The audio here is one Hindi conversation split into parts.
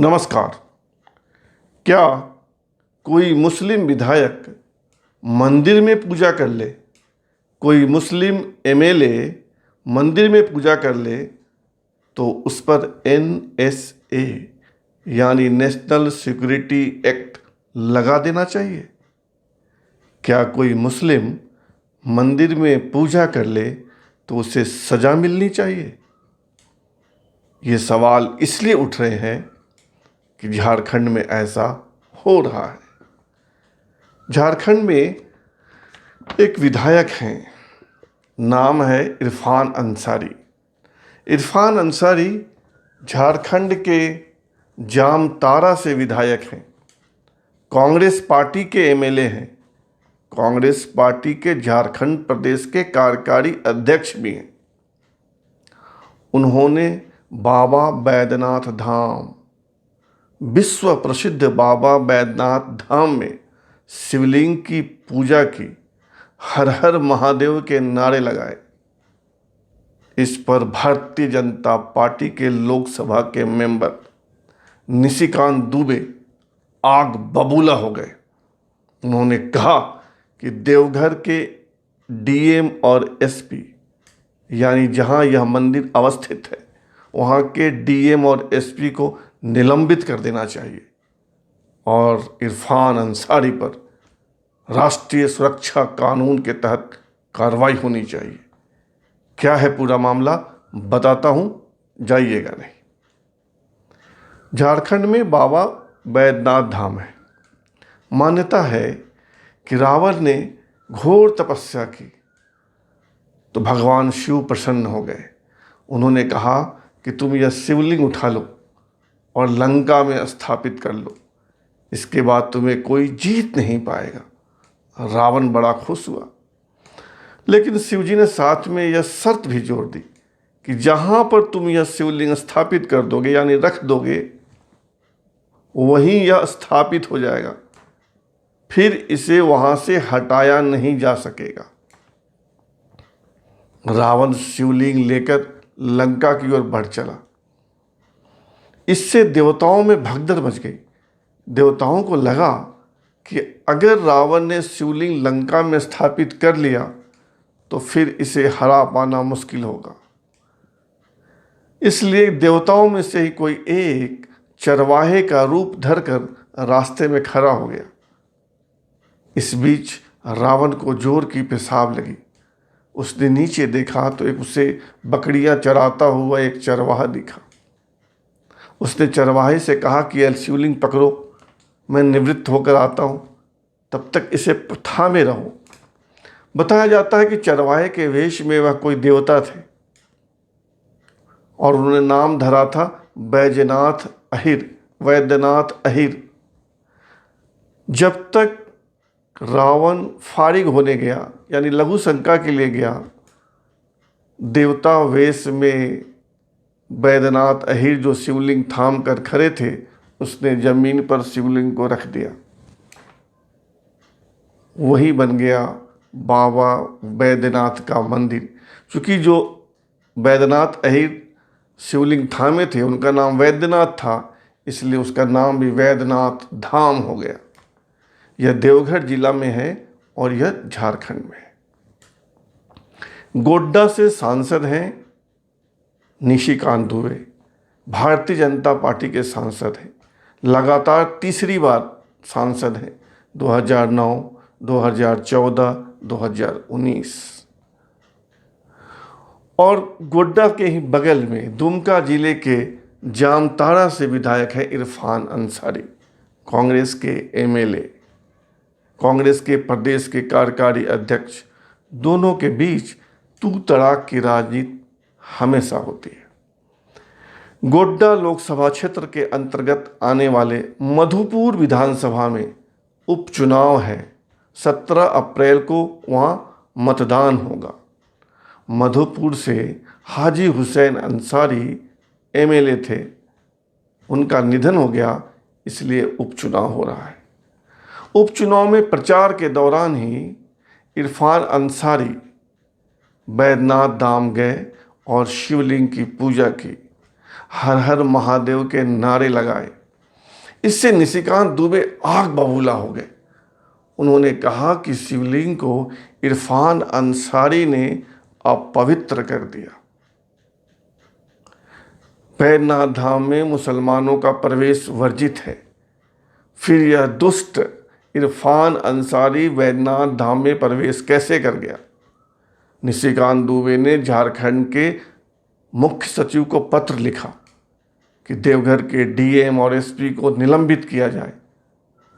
नमस्कार। क्या कोई मुस्लिम विधायक मंदिर में पूजा कर ले, कोई मुस्लिम एमएलए मंदिर में पूजा कर ले तो उस पर एनएसए यानी नेशनल सिक्योरिटी एक्ट लगा देना चाहिए? क्या कोई मुस्लिम मंदिर में पूजा कर ले तो उसे सज़ा मिलनी चाहिए? ये सवाल इसलिए उठ रहे हैं कि झारखंड में ऐसा हो रहा है। झारखंड में एक विधायक हैं, नाम है इरफान अंसारी। इरफान अंसारी झारखंड के जामताड़ा से विधायक हैं, कांग्रेस पार्टी के एमएलए हैं, कांग्रेस पार्टी के झारखंड प्रदेश के कार्यकारी अध्यक्ष भी हैं। उन्होंने बाबा बैद्यनाथ धाम, विश्व प्रसिद्ध बाबा बैद्यनाथ धाम में शिवलिंग की पूजा की, हर हर महादेव के नारे लगाए। इस पर भारतीय जनता पार्टी के लोकसभा के मेंबर निशिकांत दुबे आग बबूला हो गए। उन्होंने कहा कि देवघर के डीएम और एसपी यानी जहां यह मंदिर अवस्थित है वहां के डीएम और एसपी को निलंबित कर देना चाहिए और इरफान अंसारी पर राष्ट्रीय सुरक्षा कानून के तहत कार्रवाई होनी चाहिए। क्या है पूरा मामला बताता हूं, जाइएगा नहीं। झारखंड में बाबा बैद्यनाथ धाम है। मान्यता है कि रावण ने घोर तपस्या की तो भगवान शिव प्रसन्न हो गए। उन्होंने कहा कि तुम यह शिवलिंग उठा लो और लंका में स्थापित कर लो, इसके बाद तुम्हें कोई जीत नहीं पाएगा। रावण बड़ा खुश हुआ, लेकिन शिवजी ने साथ में यह शर्त भी जोड़ दी कि जहां पर तुम यह शिवलिंग स्थापित कर दोगे यानी रख दोगे, वहीं यह स्थापित हो जाएगा, फिर इसे वहां से हटाया नहीं जा सकेगा। रावण शिवलिंग लेकर लंका की ओर बढ़ चला। इससे देवताओं में भगदड़ मच गई। देवताओं को लगा कि अगर रावण ने शिवलिंग लंका में स्थापित कर लिया तो फिर इसे हरा पाना मुश्किल होगा। इसलिए देवताओं में से ही कोई एक चरवाहे का रूप धरकर रास्ते में खड़ा हो गया। इस बीच रावण को जोर की पेशाब लगी। उसने नीचे देखा तो एक उसे बकरियां चराता हुआ एक चरवाहा दिखा। उसने चरवाहे से कहा कि यह शिवलिंग पकड़ो, मैं निवृत्त होकर आता हूँ, तब तक इसे थामे रहो। बताया जाता है कि चरवाहे के वेश में वह कोई देवता थे और उन्होंने नाम धरा था बैजनाथ अहिर, वैद्यनाथ अहिर। जब तक रावण फारिग होने गया यानी लघु शंका के लिए गया, देवता वेश में बैद्यनाथ अहिर जो शिवलिंग थाम कर खड़े थे, उसने जमीन पर शिवलिंग को रख दिया। वही बन गया बाबा बैद्यनाथ का मंदिर। क्योंकि जो बैद्यनाथ अहिर शिवलिंग थामे थे उनका नाम वैद्यनाथ था, इसलिए उसका नाम भी वैद्यनाथ धाम हो गया। यह देवघर जिला में है और यह झारखंड में है। गोड्डा से सांसद हैं निशिकांत दुबे, भारतीय जनता पार्टी के सांसद हैं, लगातार तीसरी बार सांसद हैं, 2009, 2014, 2019। और गोड्डा के ही बगल में दुमका जिले के जामताड़ा से विधायक है इरफान अंसारी, कांग्रेस के एमएलए, कांग्रेस के प्रदेश के कार्यकारी अध्यक्ष। दोनों के बीच तू तड़ाक की राजनीति हमेशा होती है। गोड्डा लोकसभा क्षेत्र के अंतर्गत आने वाले मधुपुर विधानसभा में उपचुनाव है। 17 अप्रैल को वहां मतदान होगा। मधुपुर से हाजी हुसैन अंसारी एमएलए थे, उनका निधन हो गया, इसलिए उपचुनाव हो रहा है। उपचुनाव में प्रचार के दौरान ही इरफान अंसारी बैद्यनाथ धाम गए और शिवलिंग की पूजा की, हर हर महादेव के नारे लगाए। इससे निशिकांत दुबे आग बबूला हो गए। उन्होंने कहा कि शिवलिंग को इरफान अंसारी ने अपवित्र कर दिया। वैद्यनाथ धाम में मुसलमानों का प्रवेश वर्जित है, फिर यह दुष्ट इरफान अंसारी वैद्यनाथ धाम में प्रवेश कैसे कर गया? निशिकांत दुबे ने झारखंड के मुख्य सचिव को पत्र लिखा कि देवघर के डीएम और एसपी को निलंबित किया जाए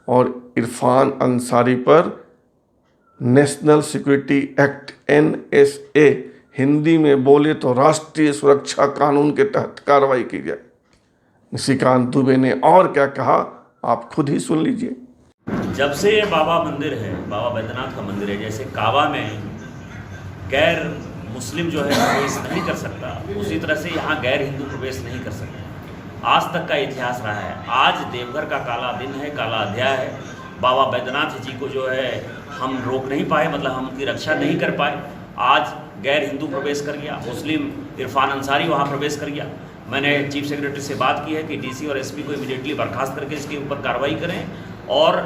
और इरफान अंसारी पर national security act NSA, Hindi में बोले तो राष्ट्रीय सुरक्षा कानून के तहत कार्रवाई की जाए। निशिकांत दुबे ने और क्या कहा, आप खुद ही सुन लीजिए। जब से ये बाबा मंदिर है, बाबा बैद्यनाथ का मंदिर है, जैसे काबा में गैर मुस्लिम जो है प्रवेश नहीं कर सकता, उसी तरह से यहाँ गैर हिंदू प्रवेश नहीं कर सकते। आज तक का इतिहास रहा है। आज देवघर का काला दिन है, काला अध्याय है। बाबा बैद्यनाथ जी को जो है हम रोक नहीं पाए, मतलब हम उनकी रक्षा नहीं कर पाए। आज गैर हिंदू प्रवेश कर गया, मुस्लिम इरफान अंसारी वहाँ प्रवेश कर गया। मैंने चीफ सेक्रेटरी से बात की है कि डीसी और एसपी को इमीडिएटली बर्खास्त करके इसके ऊपर कार्रवाई करें और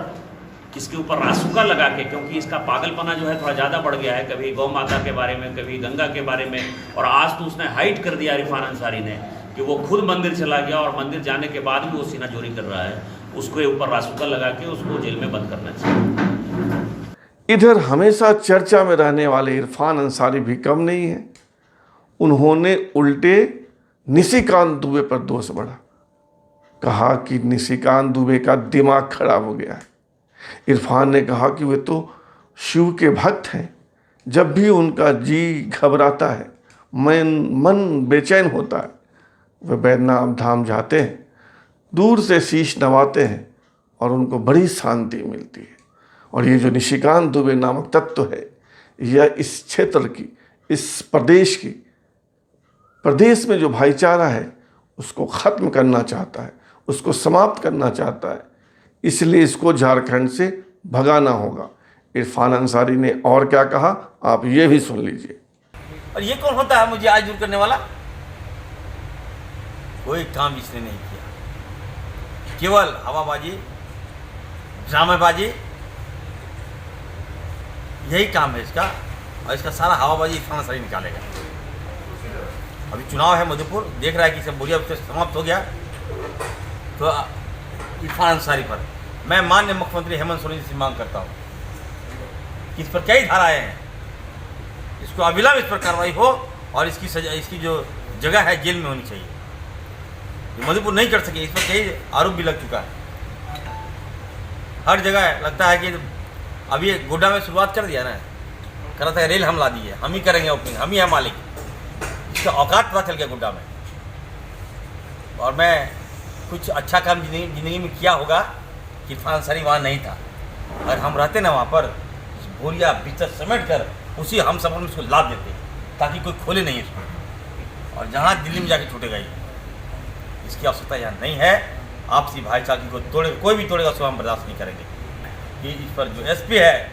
इसके ऊपर रासुका लगा के, क्योंकि इसका पागलपना जो है थोड़ा ज़्यादा बढ़ गया है, कभी गौ माता के बारे में, कभी गंगा के बारे में, और आज तो उसने हाइड कर दिया इरफान अंसारी ने कि वो खुद मंदिर चला गया और मंदिर जाने के बाद भी वो सीना चोरी कर रहा है। उसके ऊपर रासुका लगा के उसको जेल में बंद करना चाहिए। इधर हमेशा चर्चा में रहने वाले इरफान अंसारी भी कम नहीं है। उन्होंने उल्टे निशिकांत दुबे पर दोष बढ़ा, कहा कि निशिकांत दुबे का दिमाग खराब हो गया है। इरफान ने कहा कि वे तो शिव के भक्त हैं, जब भी उनका जी घबराता है, मन बेचैन होता है, वे बैद्यनाथ धाम जाते हैं, दूर से शीश नवाते हैं और उनको बड़ी शांति मिलती है। और ये जो निशिकांत दुबे नामक तत्व है, यह इस क्षेत्र की, इस प्रदेश में जो भाईचारा है उसको ख़त्म करना चाहता है, उसको समाप्त करना चाहता है। इसलिए इसको झारखंड से भगाना होगा। इरफान अंसारी ने और क्या कहा, आप ये भी सुन लीजिए। और ये कौन होता है मुझे आज दूर करने वाला? कोई काम इसने नहीं किया, केवल हवाबाजी, ड्रामेबाजी, यही काम है इसका। और इसका सारा हवाबाजी इरफान अंसारी निकालेगा। अभी चुनाव है मधुपुर, देख रहा है कि सब बोरिया समाप्त हो गया, तो इरफान अंसारी पर मैं माननीय मुख्यमंत्री हेमंत सोरेन से मांग करता हूँ कि इस पर कई धाराएं हैं, इसको अविलंब इस पर कार्रवाई हो और इसकी सजा, इसकी जो जगह है जेल में होनी चाहिए। ये मधुपुर नहीं कर सके, इस पर कई आरोप भी लग चुका है। हर जगह लगता है कि अभी ये गोड्डा में शुरुआत कर दिया ना, कर रहा था रेल हम ला दी है, हम ही करेंगे ओपनिंग, हम ही है मालिक। इसका औकात पता चल गया गोड्डा में। और मैं कुछ अच्छा काम जिंदगी में किया होगा कि इरफान अंसारी वहाँ नहीं था। अगर हम रहते ना वहाँ पर, बोरिया बिस्तर समेट कर उसी हम सब उसको लाद देते ताकि कोई खोले नहीं इसको। और जहाँ दिल्ली में जाके छूटेगा ये, इसकी आवश्यकता यहाँ नहीं है। आपसी भाईचारे को तोड़े, कोई भी तोड़ेगा उसको हम बर्दाश्त नहीं करेंगे। कि इस पर जो एसपी है,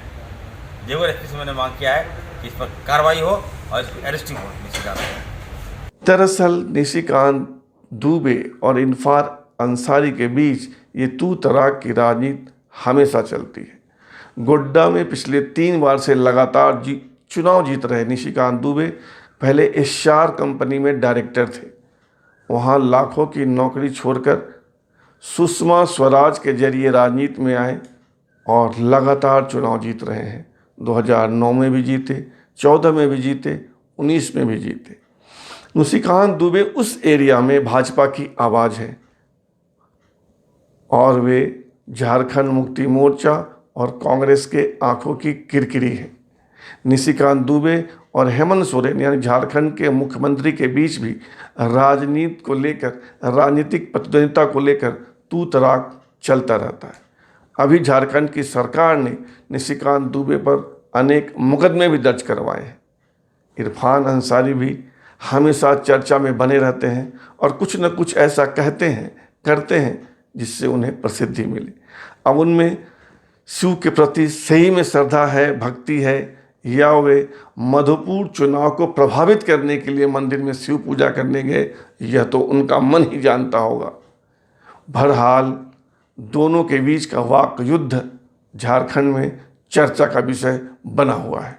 देवघर एसपी से मैंने मांग किया है कि इस पर कार्रवाई हो और इसकी अरेस्टिंग हो निशिकांत। दरअसल निशिकांत दुबे और इरफान अंसारी के बीच ये तू तराक की राजनीति हमेशा चलती है। गोड्डा में पिछले 3 बार से लगातार चुनाव जीत रहे निशिकांत दुबे पहले एस्सार कंपनी में डायरेक्टर थे। वहाँ लाखों की नौकरी छोड़कर सुषमा स्वराज के जरिए राजनीति में आए और लगातार चुनाव जीत रहे हैं। 2009 में भी जीते, 14 में भी जीते, 19 में भी जीते। निशिकांत दुबे उस एरिया में भाजपा की आवाज़ है और वे झारखंड मुक्ति मोर्चा और कांग्रेस के आंखों की किरकिरी है। निशिकांत दुबे और हेमंत सोरेन यानी झारखंड के मुख्यमंत्री के बीच भी राजनीति को लेकर, राजनीतिक प्रतिद्वंदिता को लेकर तू तराक चलता रहता है। अभी झारखंड की सरकार ने निशिकांत दुबे पर अनेक मुकदमे भी दर्ज करवाए हैं। इरफान अंसारी भी हमेशा चर्चा में बने रहते हैं और कुछ न कुछ ऐसा कहते हैं, करते हैं जिससे उन्हें प्रसिद्धि मिले। अब उनमें शिव के प्रति सही में श्रद्धा है, भक्ति है, या वे मधुपुर चुनाव को प्रभावित करने के लिए मंदिर में शिव पूजा करने गए, यह तो उनका मन ही जानता होगा। बहरहाल दोनों के बीच का वाक युद्ध झारखंड में चर्चा का विषय बना हुआ है।